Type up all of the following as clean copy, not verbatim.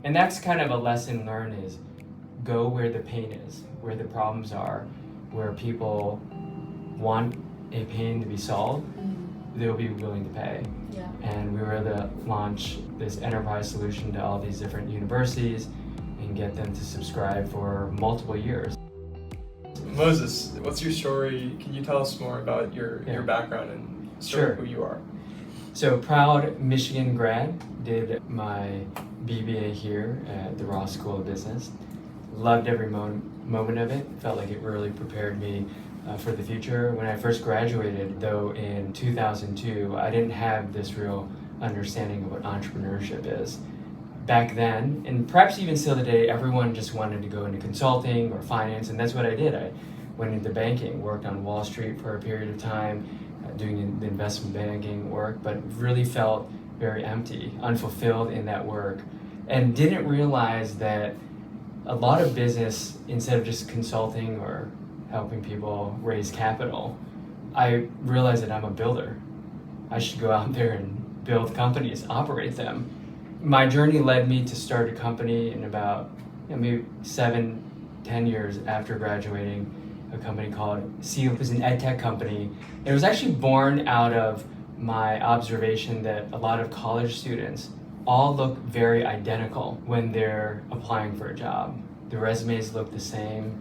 And that's kind of a lesson learned is go where the pain is, where the problems are, where people want a pain to be solved, they'll be willing to pay. Yeah. And we were able to launch this enterprise solution to all these different universities and get them to subscribe for multiple years. Moses, what's your story? Can you tell us more about your background and sort of who you are? So proud Michigan grad, did my BBA here at the Ross School of Business. Loved every moment of it. Felt like it really prepared me for the future. When I first graduated, though, in 2002, I didn't have this real understanding of what entrepreneurship is. Back then, and perhaps even still today, everyone just wanted to go into consulting or finance, and that's what I did. I went into banking, worked on Wall Street for a period of time, doing the investment banking work, but really felt very empty, unfulfilled in that work, and didn't realize that a lot of business, instead of just consulting or helping people raise capital, I realized that I'm a builder. I should go out there and build companies, operate them. My journey led me to start a company in about maybe 7-10 years after graduating, a company called Celio. It was an EdTech company. It was actually born out of my observation that a lot of college students all look very identical when they're applying for a job. The resumes look the same,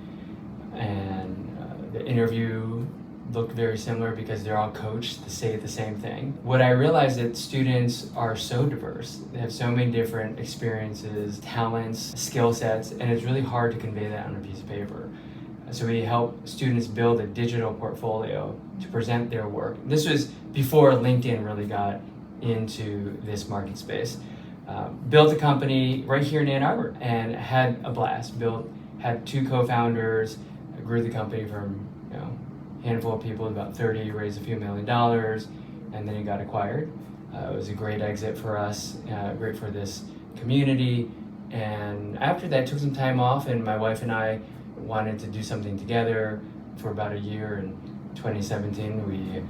and the interview looked very similar because they're all coached to say the same thing. What I realized that students are so diverse. They have so many different experiences, talents, skill sets, and it's really hard to convey that on a piece of paper. So we help students build a digital portfolio to present their work. This was before LinkedIn really got into this market space. Built a company right here in Ann Arbor and had a blast. Had 2 co-founders, grew the company from a handful of people to about 30, raised a few $1 million, and then it got acquired. It was a great exit for us, great for this community. And after that, took some time off, and my wife and I wanted to do something together for about a year. In 2017, we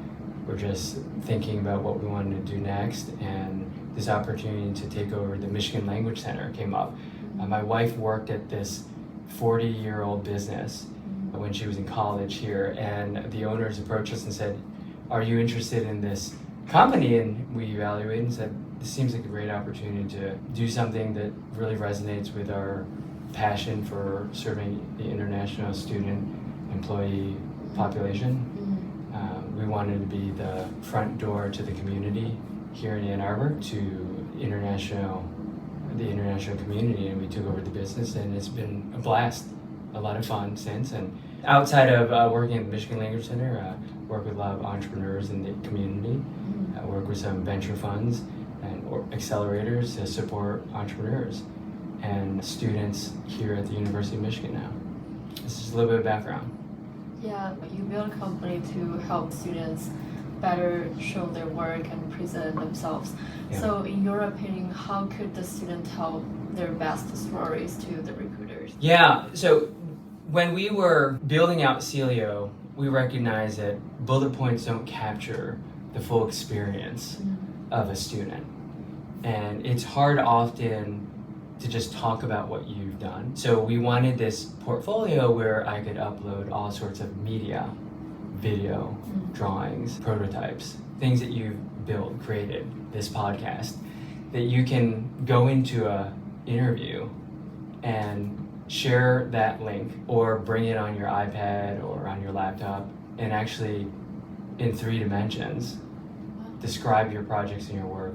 were just thinking about what we wanted to do next, and this opportunity to take over the Michigan Language Center came up. My wife worked at this 40-year-old business when she was in college here, and the owners approached us and said, "Are you interested in this company?" And we evaluated and said, "This seems like a great opportunity to do something that really resonates with our passion for serving the international student employee population." We wanted to be the front door to the community here in Ann Arbor, to the international community, and we took over the business, and it's been a blast, a lot of fun since. And outside of working at the Michigan Language Center, work with a lot of entrepreneurs in the community, work with some venture funds and accelerators to support entrepreneurs and students here at the University of Michigan now. This is a little bit of background. Yeah, you built a company to help students better show their work and present themselves. Yeah. So in your opinion, how could the student tell their best stories to the recruiters? Yeah, so when we were building out Celio, we recognized that bullet points don't capture the full experience of a student. And it's hard often to just talk about what you've done. So we wanted this portfolio where I could upload all sorts of media, video, drawings, prototypes, things that you've built, created, this podcast, that you can go into a interview and share that link or bring it on your iPad or on your laptop and actually, in 3 dimensions, describe your projects and your work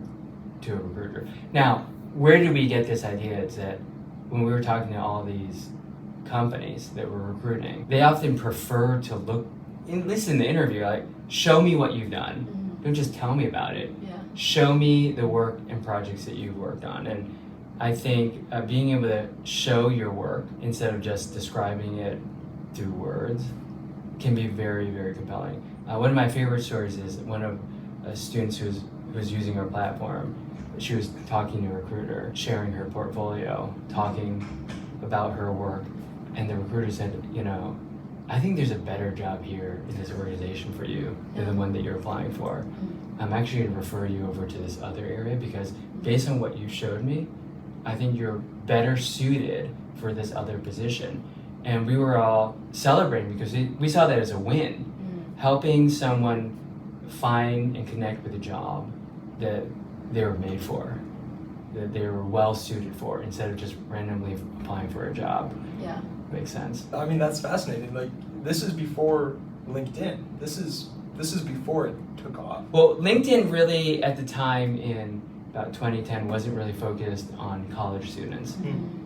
to a recruiter. Now, where did we get this idea? It's that when we were talking to all these companies that were recruiting, they often prefer to listen to the interview, like, show me what you've done. Don't just tell me about it. Yeah. Show me the work and projects that you've worked on. And I think being able to show your work instead of just describing it through words can be very, very compelling. One of my favorite stories is one of students who was using our platform. She was talking to a recruiter, sharing her portfolio, talking about her work, and the recruiter said, I think there's a better job here in this organization for you than the one that you're applying for. I'm actually going to refer you over to this other area because based on what you showed me, I think you're better suited for this other position. And we were all celebrating because we saw that as a win, helping someone find and connect with a job that they were made for, that they were well suited for, instead of just randomly applying for a job. Yeah. Makes sense. I mean, that's fascinating. Like, this is before LinkedIn. This is before it took off. Well, LinkedIn really, at the time in about 2010, wasn't really focused on college students.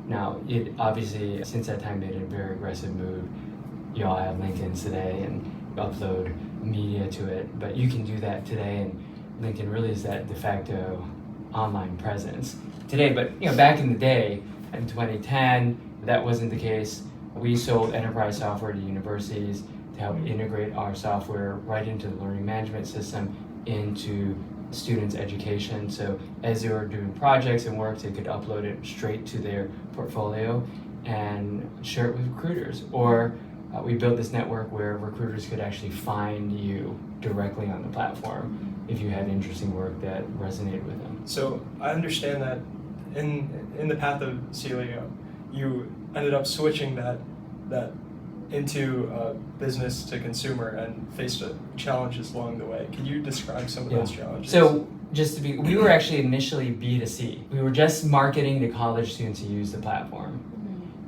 Now, it obviously, since that time, made a very aggressive move. You all have LinkedIn today and upload media to it, but you can do that today, and LinkedIn really is that de facto online presence today. But back in the day, in 2010, that wasn't the case. We sold enterprise software to universities to help integrate our software right into the learning management system, into students' education. So as they were doing projects and work, they could upload it straight to their portfolio and share it with recruiters. Or we built this network where recruiters could actually find you directly on the platform if you had interesting work that resonated with them. So I understand that in the path of Celio, you ended up switching that into business to consumer and faced challenges along the way. Can you describe some of those challenges? So we were actually initially B2C. We were just marketing to college students to use the platform.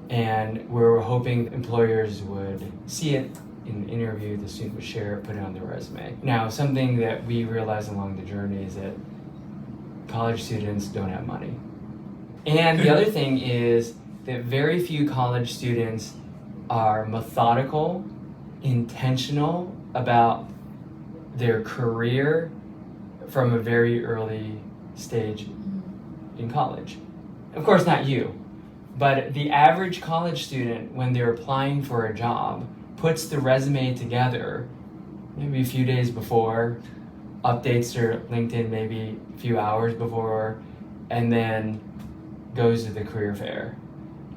And we were hoping employers would see it in the interview, the student would share it, put it on their resume. Now, something that we realized along the journey is that college students don't have money. And the other thing is that very few college students are methodical, intentional about their career from a very early stage in college. Of course, not you, but the average college student, when they're applying for a job, puts the resume together maybe a few days before, updates their LinkedIn maybe a few hours before, and then goes to the career fair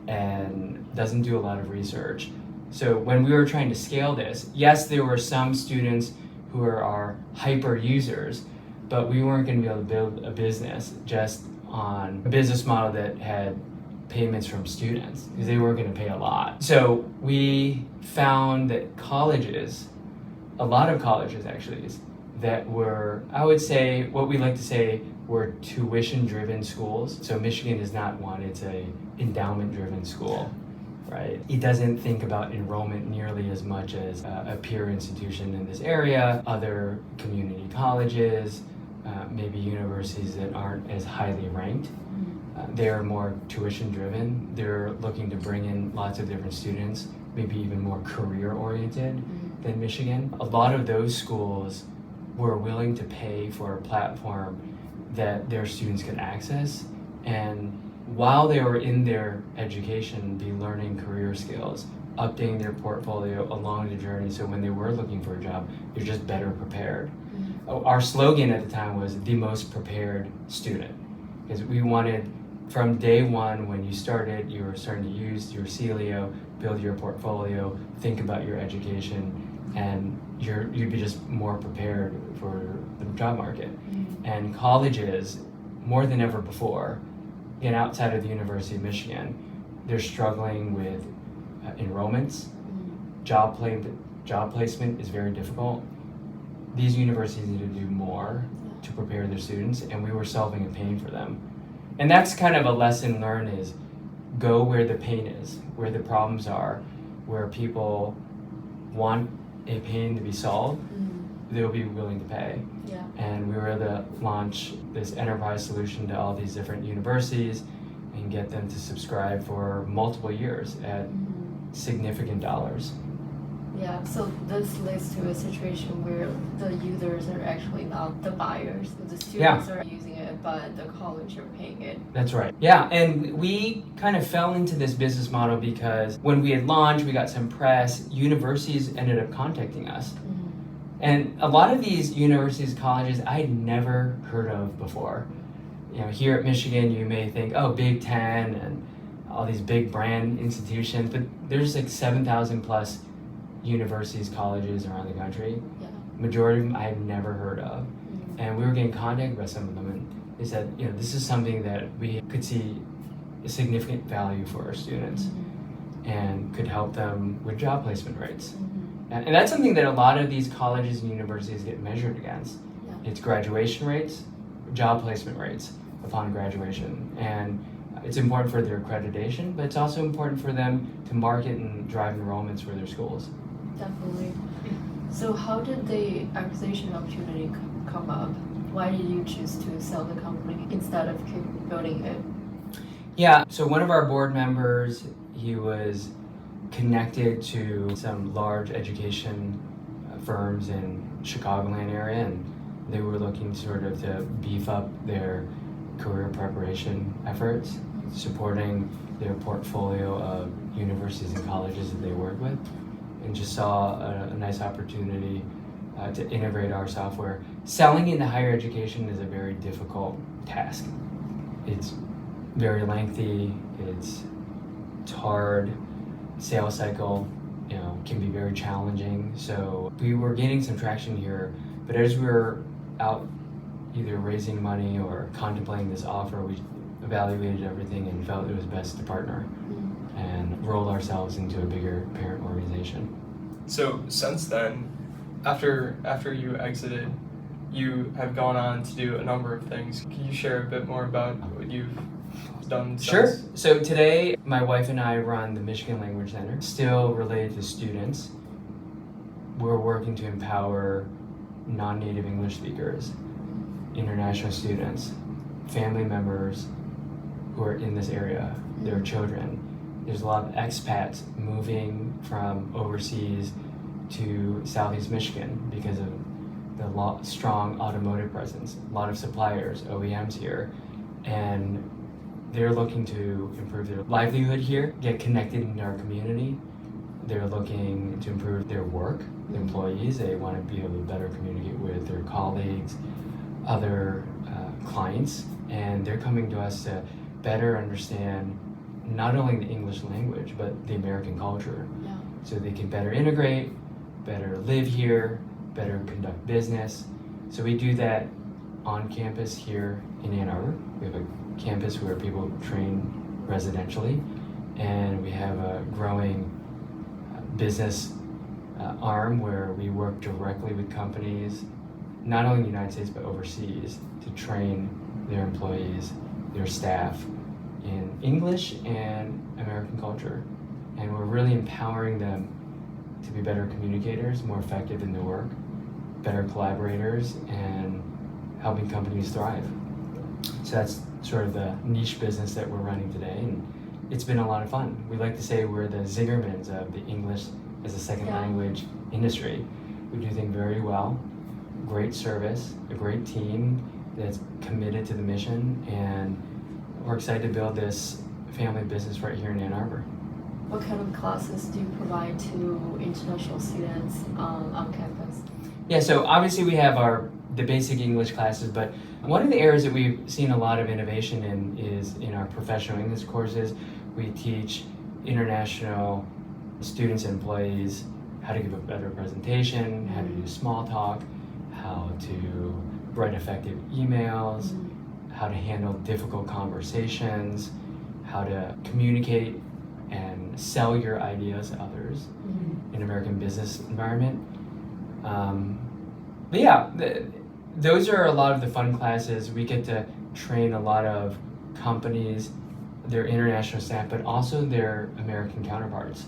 and doesn't do a lot of research. So when we were trying to scale this, yes, there were some students who are our hyper users, but we weren't going to be able to build a business just on a business model that had payments from students, because they weren't going to pay a lot. So we found that colleges, a lot of colleges actually, that were, I would say, what we like to say were tuition-driven schools. So Michigan is not one, it's a endowment-driven school, right? It doesn't think about enrollment nearly as much as a peer institution in this area, other community colleges, maybe universities that aren't as highly ranked. They're more tuition-driven. They're looking to bring in lots of different students, maybe even more career-oriented than Michigan. A lot of those schools were willing to pay for a platform that their students could access, and while they were in their education, be learning career skills, updating their portfolio along the journey, so when they were looking for a job, they're just better prepared. Our slogan at the time was the most prepared student, because we wanted, from day one, when you started, you were starting to use your Celio, build your portfolio, think about your education, and you'd be just more prepared for the job market. And colleges, more than ever before, and outside of the University of Michigan, they're struggling with enrollments. Job placement is very difficult. These universities need to do more to prepare their students, and we were solving a pain for them. And that's kind of a lesson learned, is go where the pain is, where the problems are, where people want a pain to be solved, they'll be willing to pay. And we were able to launch this enterprise solution to all these different universities and get them to subscribe for multiple years at significant dollars. Yeah, so this leads to a situation where the users are actually not the buyers. The students are using it, but the college are paying it. That's right. Yeah, and we kind of fell into this business model because when we had launched, we got some press, universities ended up contacting us. And a lot of these universities, colleges, I had never heard of before. Here at Michigan, you may think, oh, Big Ten and all these big brand institutions, but there's like 7,000 plus universities, colleges around the country. Majority of them I had never heard of. And we were getting contacted by some of them, and they said, this is something that we could see significant value for our students and could help them with job placement rates. And that's something that a lot of these colleges and universities get measured against. It's graduation rates, job placement rates upon graduation. And it's important for their accreditation, but it's also important for them to market and drive enrollments for their schools. Definitely. So how did the acquisition opportunity come up? Why did you choose to sell the company instead of keep building it? Yeah, so one of our board members, he was connected to some large education firms in Chicagoland area, and they were looking sort of to beef up their career preparation efforts, supporting their portfolio of universities and colleges that they work with, and just saw a nice opportunity to integrate our software. Selling into higher education is a very difficult task. It's very lengthy, it's hard, sales cycle, can be very challenging. So we were gaining some traction here, but as we were out either raising money or contemplating this offer, we evaluated everything and felt it was best to partner and roll ourselves into a bigger parent organization. So since then, after you exited, you have gone on to do a number of things. Can you share a bit more about what you've done since? Sure. So today, my wife and I run the Michigan Language Center, still related to students. We're working to empower non-native English speakers, international students, family members who are in this area, their children. There's a lot of expats moving from overseas to Southeast Michigan because of the strong automotive presence, a lot of suppliers, OEMs here, and they're looking to improve their livelihood here, get connected in our community. They're looking to improve their work, the employees. They want to be able to better communicate with their colleagues, other clients, and they're coming to us to better understand not only the English language, but the American culture. So they can better integrate, better live here, better conduct business. So we do that on campus here in Ann Arbor. We have a campus where people train residentially, and we have a growing business arm where we work directly with companies, not only in the United States, but overseas, to train their employees, their staff in English and American culture. And we're really empowering them to be better communicators, more effective in their work, better collaborators, and helping companies thrive. So that's sort of the niche business that we're running today, and it's been a lot of fun. We like to say we're the Zingermans of the English as a second language industry. We do things very well, great service, a great team that's committed to the mission, and we're excited to build this family business right here in Ann Arbor. What kind of classes do you provide to international students on campus? Yeah, so obviously we have the basic English classes, but one of the areas that we've seen a lot of innovation in is in our professional English courses. We teach international students and employees how to give a better presentation, how to do small talk, how to write effective emails, how to handle difficult conversations, how to communicate and sell your ideas to others in an American business environment. But yeah, those are a lot of the fun classes. We get to train a lot of companies, their international staff, but also their American counterparts.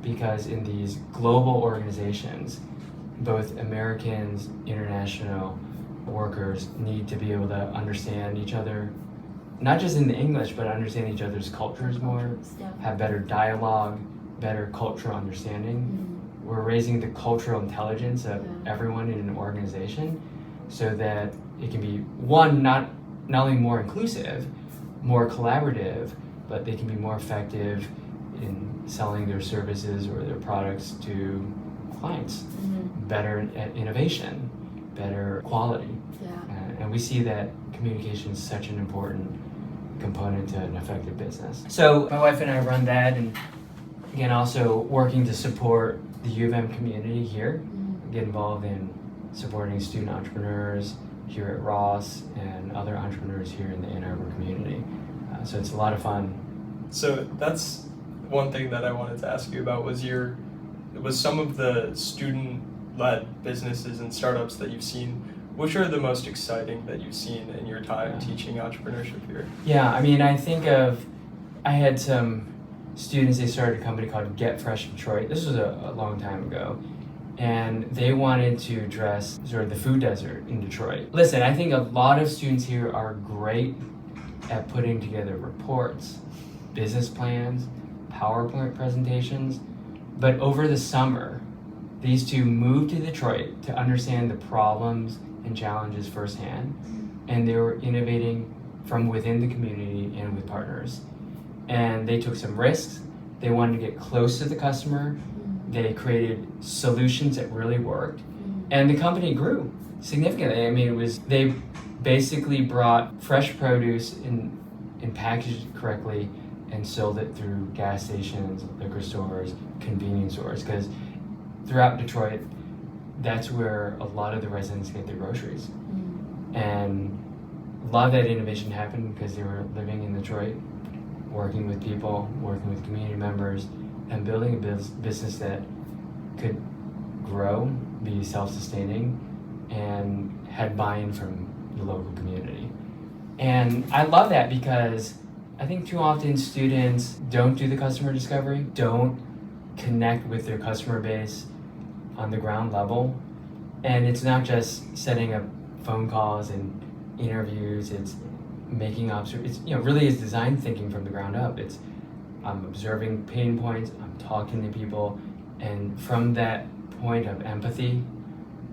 Because in these global organizations, both Americans, international workers need to be able to understand each other, not just in the English, but understand each other's cultures more, have better dialogue, better cultural understanding. We're raising the cultural intelligence of everyone in an organization so that it can be, one, not only more inclusive, more collaborative, but they can be more effective in selling their services or their products to clients. Better innovation, better quality. And we see that communication is such an important component to an effective business. So my wife and I run that, and again, also working to support the U of M community here, get involved in supporting student entrepreneurs here at Ross and other entrepreneurs here in the Ann Arbor community. So it's a lot of fun. So that's one thing that I wanted to ask you about was some of the student-led businesses and startups that you've seen, which are the most exciting that you've seen in your time teaching entrepreneurship here? Yeah, I mean, I had some students, they started a company called Get Fresh Detroit. This was a long time ago. And they wanted to address sort of the food desert in Detroit. Listen, I think a lot of students here are great at putting together reports, business plans, PowerPoint presentations. But over the summer, these two moved to Detroit to understand the problems and challenges firsthand. And they were innovating from within the community and with partners. And they took some risks. They wanted to get close to the customer. They created solutions that really worked. And the company grew significantly. I mean, they basically brought fresh produce and packaged it correctly and sold it through gas stations, liquor stores, convenience stores. Because throughout Detroit, that's where a lot of the residents get their groceries. And a lot of that innovation happened because they were living in Detroit, working with people, working with community members, and building a business that could grow, be self-sustaining, and had buy-in from the local community. And I love that because I think too often students don't do the customer discovery, don't connect with their customer base on the ground level. And it's not just setting up phone calls and interviews, it's making observations. It's really is design thinking from the ground up. It's I'm observing pain points, I'm talking to people, and from that point of empathy,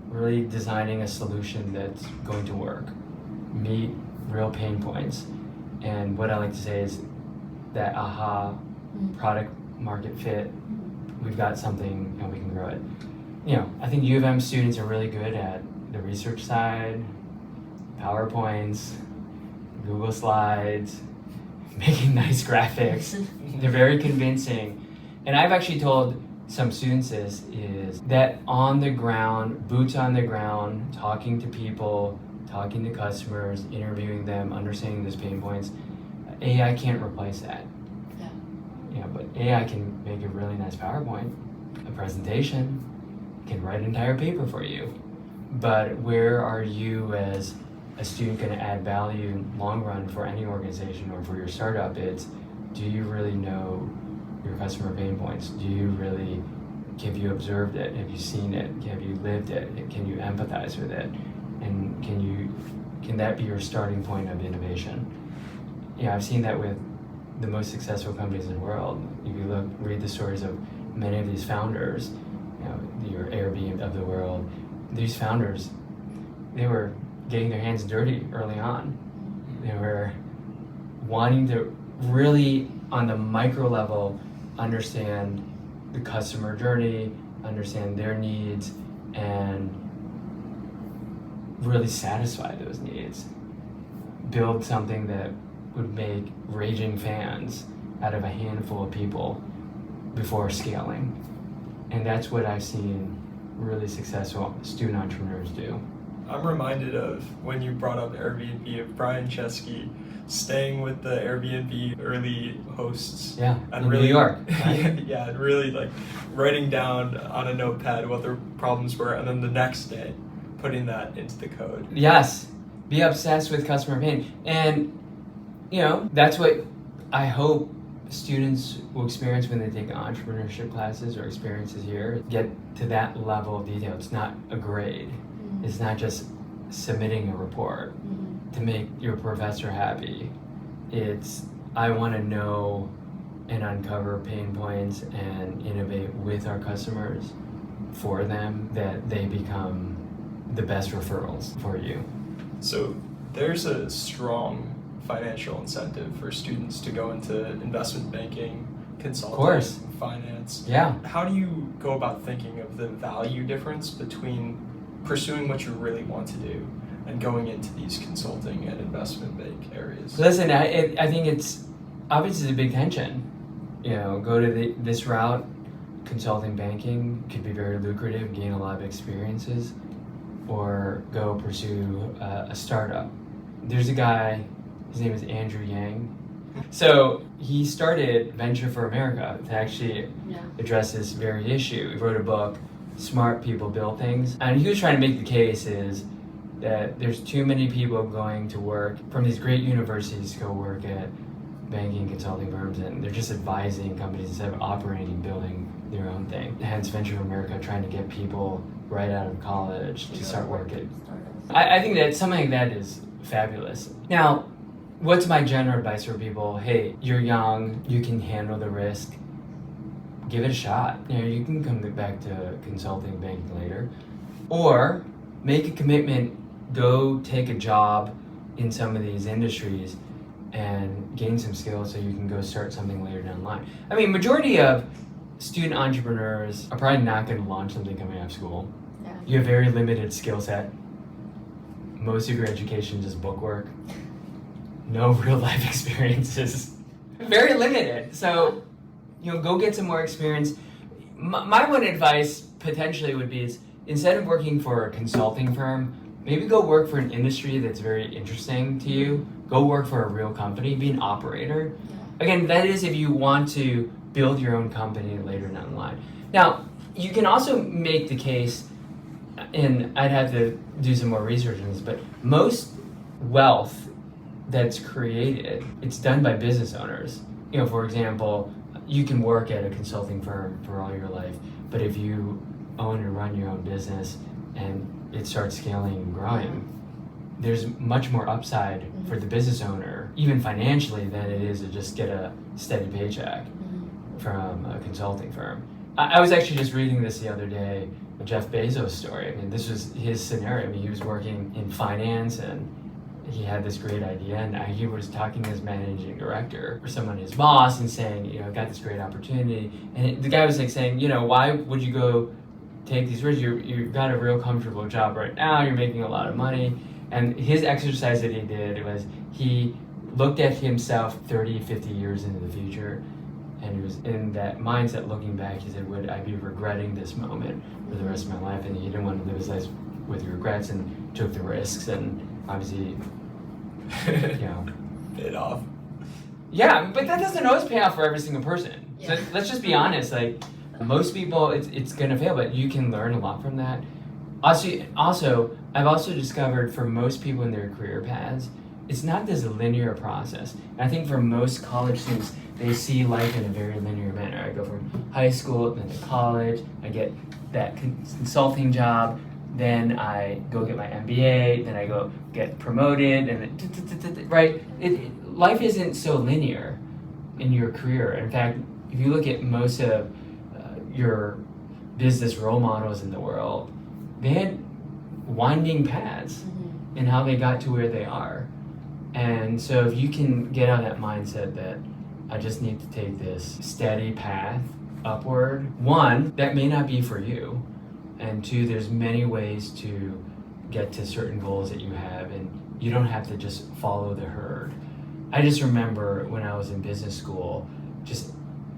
really designing a solution that's going to work, meet real pain points. And what I like to say is that product market fit, we've got something and we can grow it. I think U of M students are really good at the research side, PowerPoints, Google Slides, making nice graphics. They're very convincing. And I've actually told some students this, is that on the ground, boots on the ground, talking to people, talking to customers, interviewing them, understanding those pain points, AI can't replace that. But AI can make a really nice PowerPoint, a presentation, can write an entire paper for you. But where are you as a student going to add value long run for any organization or for your startup? It's, do you really know your customer pain points? Have you observed it? Have you seen it? Have you lived it? Can you empathize with it? And can that be your starting point of innovation? I've seen that with the most successful companies in the world. If you read the stories of many of these founders, your Airbnb of the world, these founders, they were getting their hands dirty early on. They were wanting to really, on the micro level, understand the customer journey, understand their needs, and really satisfy those needs. Build something that would make raging fans out of a handful of people before scaling. And that's what I've seen really successful student entrepreneurs do. I'm reminded of when you brought up Airbnb, of Brian Chesky staying with the Airbnb early hosts. Yeah, and in really, New York. Right? yeah, and really writing down on a notepad what their problems were, and then the next day putting that into the code. Yes, be obsessed with customer pain. And, that's what I hope students will experience when they take entrepreneurship classes or experiences here. Get to that level of detail. It's not a grade. It's not just submitting a report to make your professor happy. It's, I want to know and uncover pain points and innovate with our customers for them, that they become the best referrals for you. So there's a strong financial incentive for students to go into investment banking, consulting, finance. Yeah. How do you go about thinking of the value difference between pursuing what you really want to do and going into these consulting and investment bank areas? Listen, I think it's obviously a big tension. Go to this route, consulting, banking could be very lucrative, gain a lot of experiences, or go pursue a startup. There's a guy, his name is Andrew Yang. So he started Venture for America to actually Yeah. address this very issue. He wrote a book, Smart People Build Things. And he was trying to make the case is that there's too many people going to work from these great universities to go work at banking consulting firms, and they're just advising companies instead of operating and building their own thing. Hence Venture for America trying to get people right out of college to start working. I think that something like that is fabulous. Now, what's my general advice for people? Hey, you're young, you can handle the risk. Give it a shot. You know, you can come back to consulting, banking later. Or make a commitment, go take a job in some of these industries and gain some skills so you can go start something later down the line. I mean, majority of student entrepreneurs are probably not going to launch something coming out of school. Yeah. You have very limited skill set. Most of your education is just book work. No real life experiences. Very limited. So, you know, go get some more experience. My one advice potentially would be is instead of working for a consulting firm, maybe go work for an industry that's very interesting to you. Go work for a real company, be an operator. Yeah. Again, that is if you want to build your own company later down the line. Now, you can also make the case, and I'd have to do some more research on this, but most wealth that's created, it's done by business owners. You know, for example, you can work at a consulting firm for all your life, but if you own and run your own business and it starts scaling and growing, there's much more upside for the business owner, even financially, than it is to just get a steady paycheck from a consulting firm. I was actually just reading this the other day, a Jeff Bezos story. I mean, this was his scenario. I mean, he was working in finance and he had this great idea, and he was talking to his managing director or someone, his boss, and saying, you know, got this great opportunity. And the guy was like saying, you know, why would you go take these risks? You've got a real comfortable job right now, you're making a lot of money. And his exercise that he did was he looked at himself 30, 50 years into the future, and he was in that mindset looking back. He said, would I be regretting this moment for the rest of my life? And he didn't want to live his life with regrets and took the risks, and obviously, you know. Paid off. Yeah, but that doesn't always pay off for every single person. Yeah. So let's just be honest, like most people, it's gonna fail, but you can learn a lot from that. Also, I've also discovered for most people in their career paths, it's not this linear process. And I think for most college students, they see life in a very linear manner. I go from high school, then to college, I get that consulting job, then I go get my MBA, then I go get promoted, and then, right? Life isn't so linear in your career. In fact, if you look at most of your business role models in the world, they had winding paths in how they got to where they are. And so if you can get out of that mindset that I just need to take this steady path upward, one, that may not be for you. And two, there's many ways to get to certain goals that you have, and you don't have to just follow the herd. I just remember when I was in business school, just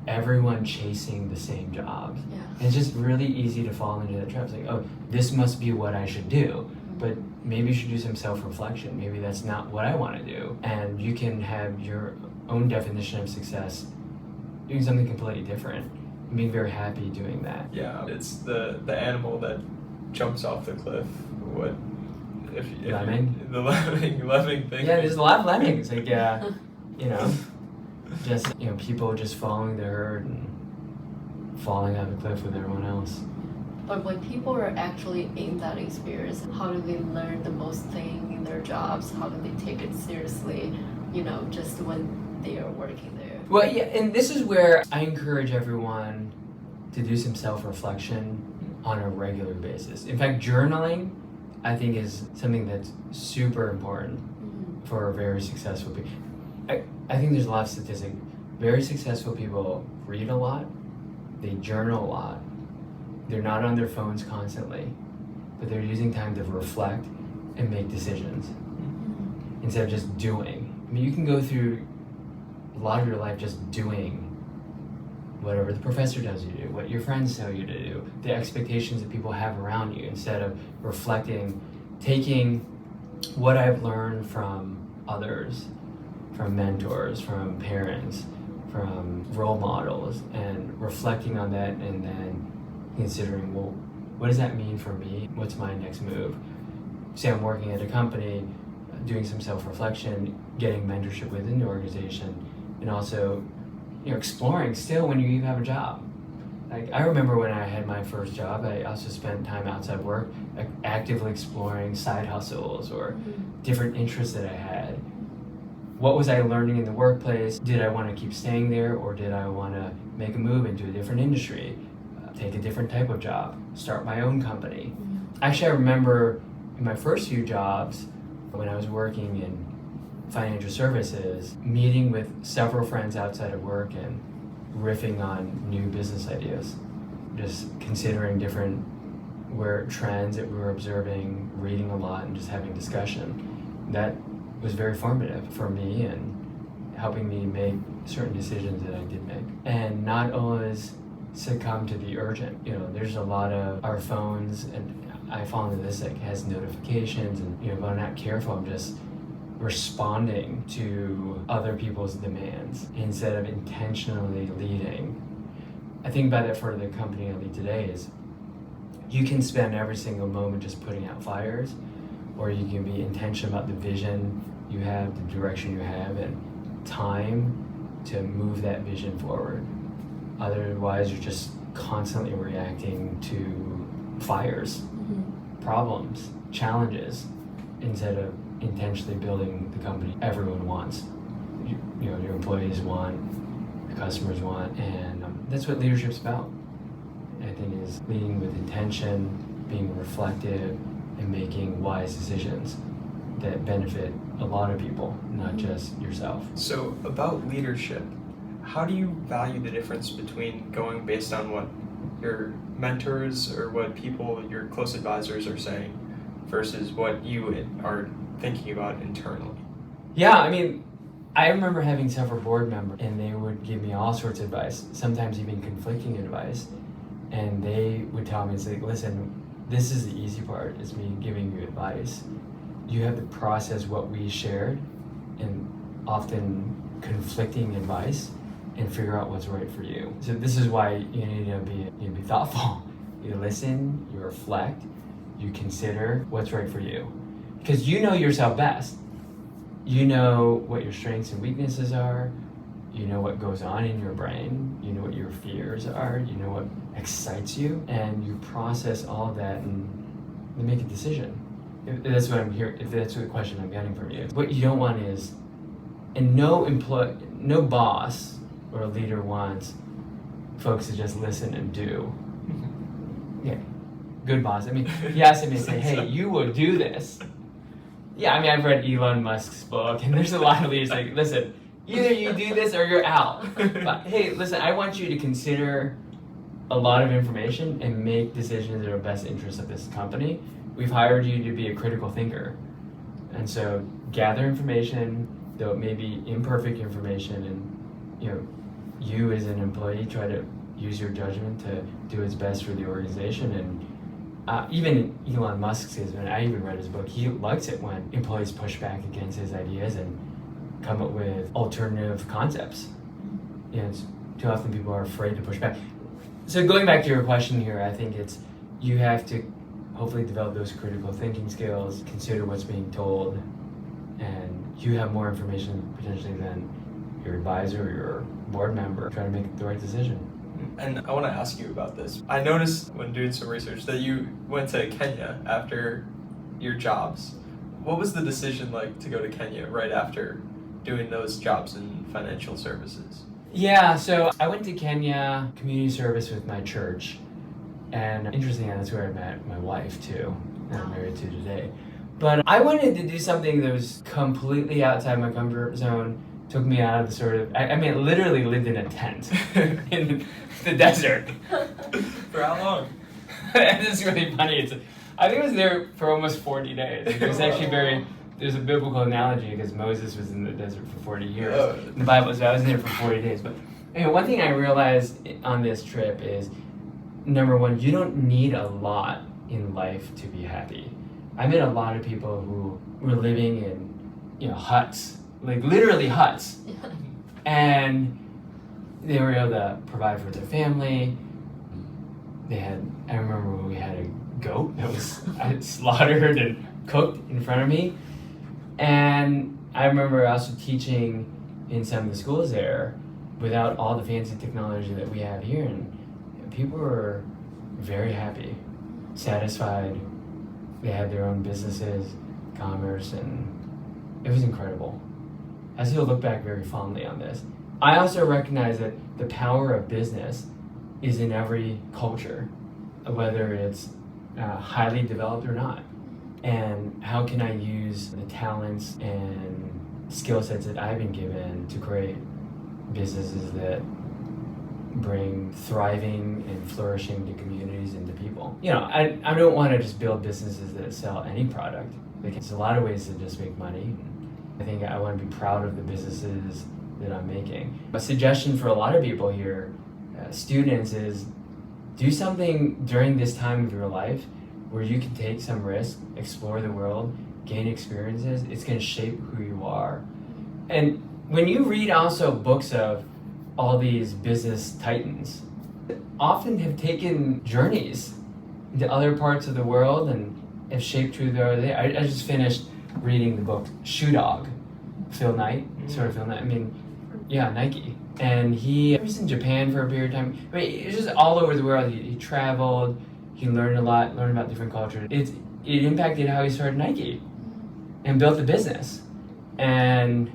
everyone chasing the same jobs. Yeah. And it's just really easy to fall into that trap. It's like, oh, this must be what I should do. But maybe you should do some self-reflection. Maybe that's not what I want to do. And you can have your own definition of success doing something completely different and being very happy doing that. Yeah, it's the animal that jumps off the cliff. What if Lemming? The lemming thing. Yeah, there's a lot of lemmings. Like, you know, just, you know, people just following the herd and falling off the cliff with everyone else. But when people are actually in that experience, how do they learn the most thing in their jobs? How do they take it seriously, you know, just when they are working there? Well, yeah, and this is where I encourage everyone to do some self-reflection on a regular basis. In fact, journaling, I think, is something that's super important for very successful people. I think there's a lot of statistics. Very successful people read a lot, they journal a lot, they're not on their phones constantly, but they're using time to reflect and make decisions instead of just doing. I mean, you can go through a lot of your life just doing whatever the professor tells you to do, what your friends tell you to do, the expectations that people have around you, instead of reflecting, taking what I've learned from others, from mentors, from parents, from role models, and reflecting on that and then considering, well, what does that mean for me? What's my next move? Say I'm working at a company, doing some self-reflection, getting mentorship within the organization, and also, exploring still when you even have a job. Like, I remember when I had my first job, I also spent time outside work actively exploring side hustles or different interests that I had. What was I learning in the workplace? Did I want to keep staying there, or did I want to make a move into a different industry, take a different type of job, start my own company? Actually, I remember in my first few jobs, when I was working in financial services, meeting with several friends outside of work and riffing on new business ideas, just considering different trends that we were observing, reading a lot, and just having discussion. That was very formative for me and helping me make certain decisions that I did make. And not always succumb to the urgent. There's a lot of our phones, and I fall into this, has notifications, and if I'm not careful, I'm just responding to other people's demands instead of intentionally leading. I think about that for the company I lead today is you can spend every single moment just putting out fires, or you can be intentional about the vision you have, the direction you have, and time to move that vision forward. Otherwise, you're just constantly reacting to fires, problems, challenges, instead of intentionally building the company everyone wants. Your employees want, the customers want, and that's what leadership's about. I think is leading with intention, being reflective, and making wise decisions that benefit a lot of people, not just yourself. So about leadership, how do you value the difference between going based on what your mentors or what people, your close advisors are saying versus what you are thinking about internally? Yeah, I remember having several board members, and they would give me all sorts of advice, sometimes even conflicting advice. And they would tell me, listen, this is the easy part, is me giving you advice. You have to process what we shared, and often conflicting advice, and figure out what's right for you. So this is why you need to be thoughtful. You listen, you reflect, you consider what's right for you. Because you know yourself best. You know what your strengths and weaknesses are. You know what goes on in your brain. You know what your fears are. You know what excites you. And you process all of that and make a decision. If that's what I'm here. If that's the question I'm getting from you. What you don't want is, and no boss or leader wants folks to just listen and do. Yeah, good boss. Yes, I may say, hey, you will do this. Yeah, I've read Elon Musk's book, and there's a lot of leaders like, listen, either you do this or you're out. But hey, listen, I want you to consider a lot of information and make decisions that are best interest of this company. We've hired you to be a critical thinker. And so gather information, though it may be imperfect information, and you as an employee try to use your judgment to do what's best for the organization. And even Elon Musk says, and I even read his book, he likes it when employees push back against his ideas and come up with alternative concepts. Too often people are afraid to push back. So going back to your question here, I think it's, you have to hopefully develop those critical thinking skills, consider what's being told, and you have more information potentially than your advisor or your board member. Try to make the right decision. And I want to ask you about this. I noticed when doing some research that you went to Kenya after your jobs. What was the decision like to go to Kenya right after doing those jobs in financial services? Yeah, so I went to Kenya, community service with my church. And interestingly, that's where I met my wife too, that I'm married to today. But I wanted to do something that was completely outside my comfort zone, took me out of the sort of, literally lived in a tent in the desert. For how long? It's really funny. I think I was there for almost 40 days. It was actually there's a biblical analogy because Moses was in the desert for 40 years. In the Bible, so I was there for 40 days. But one thing I realized on this trip is, number one, you don't need a lot in life to be happy. I met a lot of people who were living in huts like literally huts. Yeah. And they were able to provide for their family. I remember when we had a goat that was slaughtered and cooked in front of me. And I remember also teaching in some of the schools there without all the fancy technology that we have here. And people were very happy, satisfied. They had their own businesses, commerce, and it was incredible. I still look back very fondly on this. I also recognize that the power of business is in every culture, whether it's highly developed or not. And how can I use the talents and skill sets that I've been given to create businesses that bring thriving and flourishing to communities and to people. I don't want to just build businesses that sell any product. There's a lot of ways to just make money. I think I want to be proud of the businesses that I'm making. A suggestion for a lot of people here, students, is do something during this time of your life where you can take some risk, explore the world, gain experiences. It's going to shape who you are. And when you read also books of all these business titans, often have taken journeys into other parts of the world and have shaped who they are. I just finished reading the book Shoe Dog, Phil Knight, Nike. And he was in Japan for a period of time. It was just all over the world. He traveled, he learned a lot, learned about different cultures. It impacted how he started Nike and built the business. And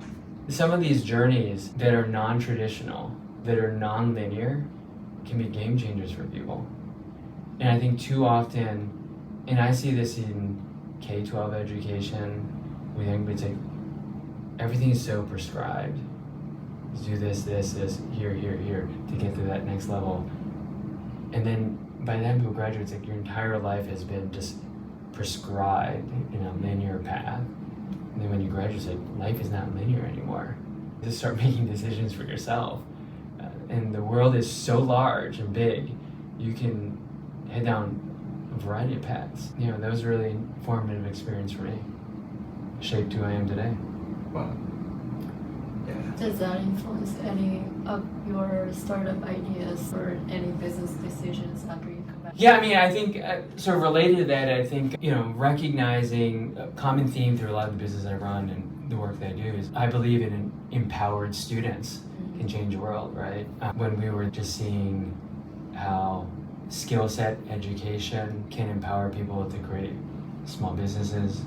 some of these journeys that are non-traditional, that are non-linear, can be game changers for people. And I think too often, and I see this in K-12 education, we think it's like everything is so prescribed. Just do this, here, to get to that next level. And then by the time people graduate, it's like your entire life has been just prescribed in a linear path. And then when you graduate, it's like life is not linear anymore. Just start making decisions for yourself. And the world is so large and big, you can head down a variety of paths. That was a really formative experience for me. Shaped who I am today. Wow. Yeah. Does that influence any of your startup ideas or any business decisions after you come back? Yeah, I think sort of related to that, I think, recognizing a common theme through a lot of the business I run and the work that I do is I believe in empowered students can change the world, right? When we were just seeing how skill set education can empower people to create small businesses,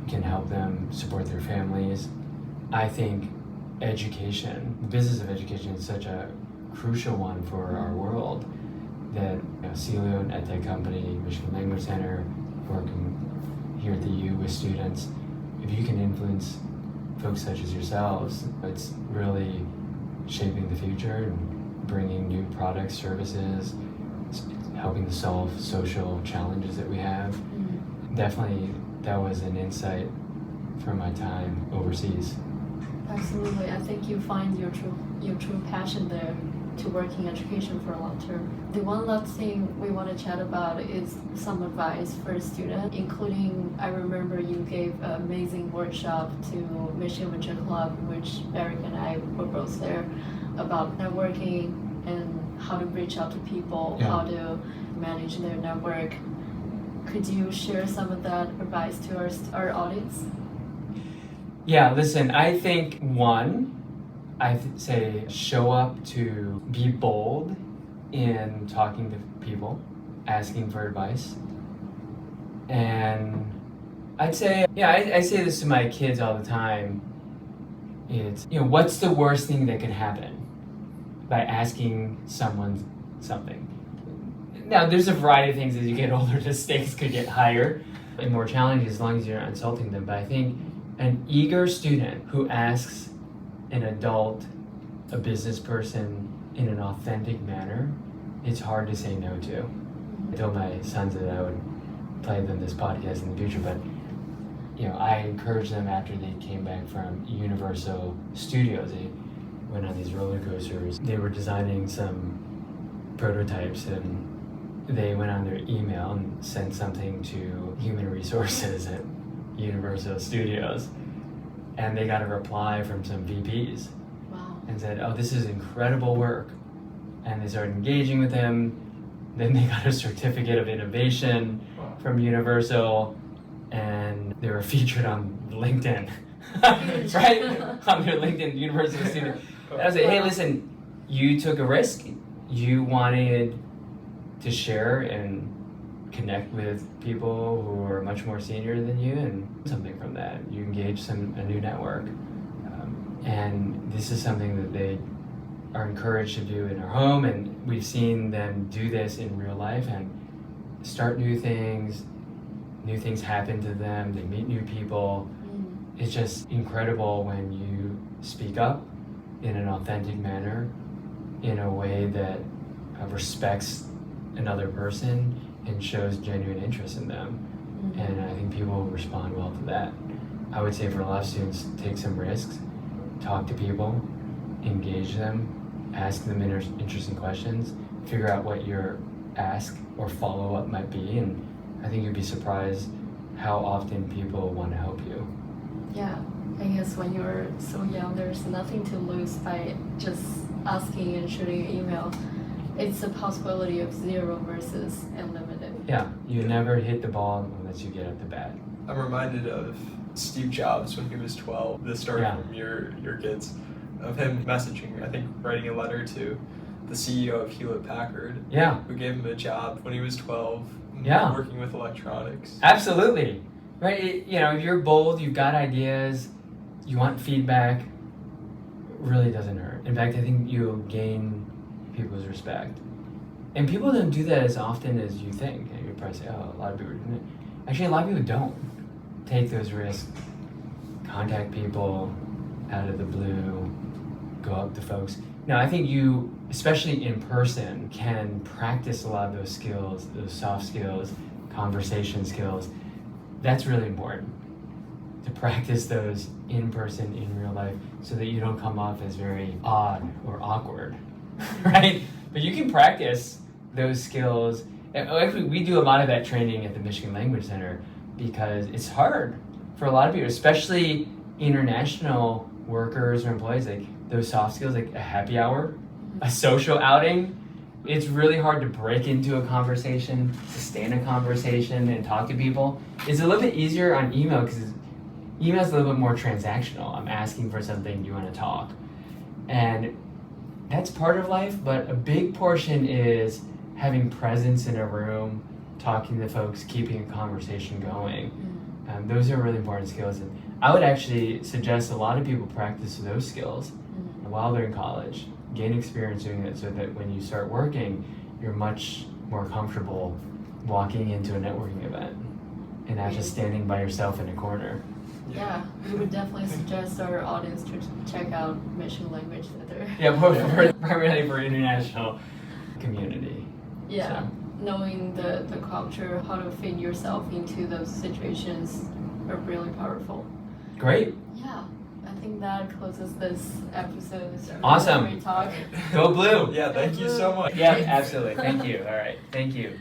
can help them support their families. I think education, the business of education, is such a crucial one for our world that Celio, an EdTech company, Michigan Language Center, working here at the U with students, if you can influence folks such as yourselves, it's really shaping the future and bringing new products, services, helping to solve social challenges that we have. Definitely, that was an insight from my time overseas. Absolutely. I think you find your true passion there to work in education for a long term. The one last thing we want to chat about is some advice for a student, including I remember you gave an amazing workshop to Michigan Venture Club, which Eric and I were both there, about networking and how to reach out to people, how to manage their network. Could you share some of that advice to our audience? Yeah, listen, I think I'd say show up to be bold in talking to people, asking for advice. And I'd say, I say this to my kids all the time. It's, what's the worst thing that could happen by asking someone something? Now, there's a variety of things as you get older, the stakes could get higher and more challenging as long as you're not insulting them. But I think an eager student who asks an adult, a business person, in an authentic manner, it's hard to say no to. I told my sons that I would play them this podcast in the future, but I encouraged them after they came back from Universal Studios. They went on these roller coasters. They were designing some prototypes, and they went on their email and sent something to human resources at Universal Studios. and they got a reply from some VPs Wow. and said, oh, this is incredible work. And they started engaging with him. Then they got a certificate of innovation Wow. from Universal, and they were featured on LinkedIn, Huge. right? On their LinkedIn Universal student. And I was like, hey, listen, you took a risk. You wanted to share and connect with people who are much more senior than you, and something from that. You engaged a new network. And this is something that they are encouraged to do in our home, and we've seen them do this in real life and start new things happen to them, they meet new people. It's just incredible when you speak up in an authentic manner, in a way that respects another person and shows genuine interest in them. And I think people respond well to that. I would say for a lot of students, take some risks, talk to people, engage them, ask them interesting questions, figure out what your ask or follow-up might be, and I think you'd be surprised how often people want to help you. Yeah, I guess when you're so young, there's nothing to lose by just asking and shooting an email. It's a possibility of 0 versus unlimited. Yeah, you never hit the ball unless you get at the bat. I'm reminded of Steve Jobs when he was 12. This story Yeah. from your kids, of him messaging, I think writing a letter to the CEO of Hewlett Packard, Yeah, who gave him a job when he was 12, Yeah. working with electronics. absolutely. Right, if you're bold, you've got ideas, you want feedback, it really doesn't hurt. In fact, I think you'll gain people's respect. And people don't do that as often as you think. You probably say, oh, a lot of people are doing it. Actually, a lot of people don't take those risks, contact people out of the blue, go up to folks. Now, I think you, especially in person, can practice a lot of those skills, those soft skills, conversation skills. That's really important, to practice those in person, in real life, so that you don't come off as very odd or awkward, right? But you can practice those skills. And actually, we do a lot of that training at the Michigan Language Center because it's hard for a lot of people, especially international workers or employees, like those soft skills, like a happy hour, a social outing. It's really hard to break into a conversation, sustain a conversation, and talk to people. It's a little bit easier on email because email is a little bit more transactional. I'm asking for something, do you want to talk? And that's part of life, but a big portion is having presence in a room, talking to folks, keeping a conversation going. Those are really important skills. And I would actually suggest a lot of people practice those skills while they're in college. Gain experience doing it so that when you start working, you're much more comfortable walking into a networking event and not just standing by yourself in a corner. Yeah, we would definitely suggest our audience to check out Michigan Language Center. Yeah, primarily for international community. Yeah, So. knowing the culture, how to fit yourself into those situations are really powerful. Great. Yeah, I think that closes this episode. It's a really Awesome. Great talk. Go Blue. Yeah, thank you so much. Yeah, absolutely. Thank you. All right. Thank you.